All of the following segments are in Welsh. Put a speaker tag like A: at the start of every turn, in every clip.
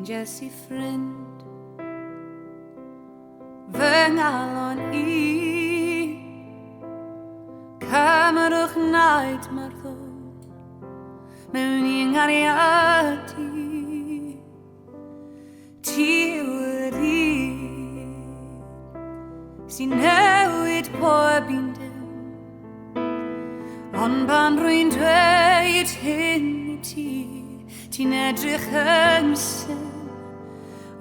A: ffeindies I ffrind fy ngalon I cymerwch naid marddol mewn i'n ngariad I ti yw'r un sy'n newid pob un dim ond pan rwy'n dweud hyn I ti ti'n edrych yn syn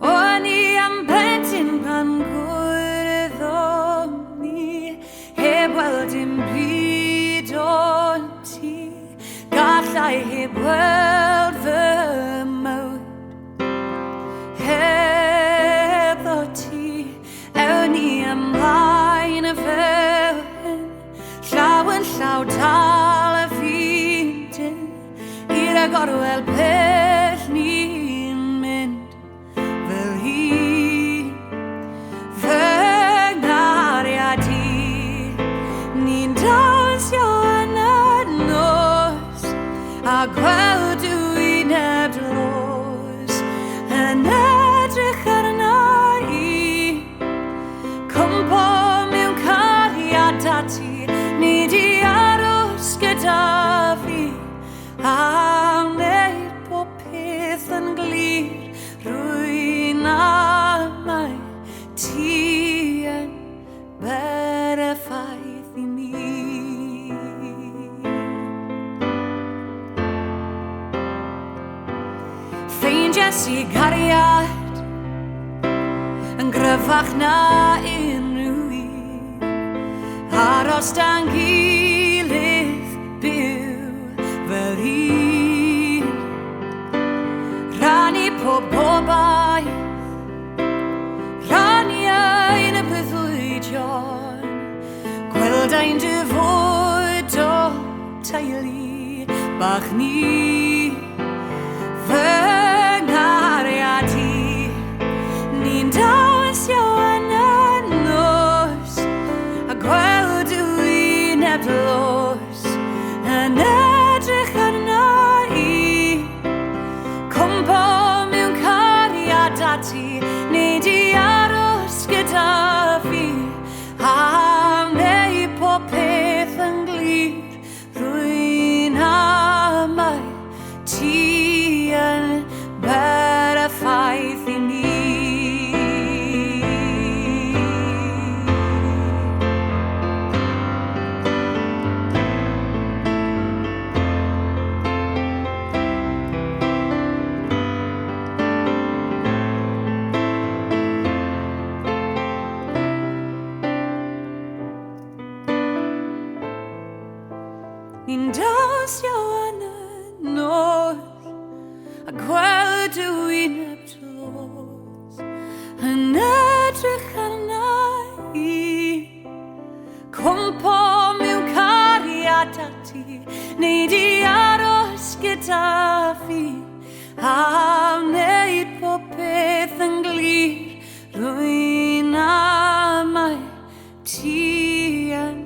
A: o'n I am plentyn pan gwrddon ni heb weld dim byd o'n ti gallai heb weld fy mywyd hebddo ti ewn ni ymlaen y fel hyn llaw yn llaw dal y fi'n dyn i'r agorwel pell ni'n mynd fel hi fy ngariad I ni'n dawnsio yn y nos a gweld dwi'n eblos yn edrych arna I cwmpo mewn cariad a ti ni di aros gyda fi a wneud pob peth yn glir rwy'n amau ti yn berffaith I mi ffeindies I gariad yn gryfach na unrhyw un aros dan gilydd byw fel un rannu pob gobaith rannu ein y breuddwydion gweld ein dyfodol teulu bach ni fy ngariad I ni'n dawnsio yn y nos a gweld dwi'n eblos yn edrych arna I cwmpo mewn cariad a ti neu di aros gyda fi a wneud pob peth yn glir rwy'n amau ti yn berffaith I mi ni'n dawnsio yn y nos a gweld dwi'n eblos yn edrych arna I cwmpo mewn cariad a ti neu di aros gyda fi a wneud pob peth yn glir rwy'n amau ti yn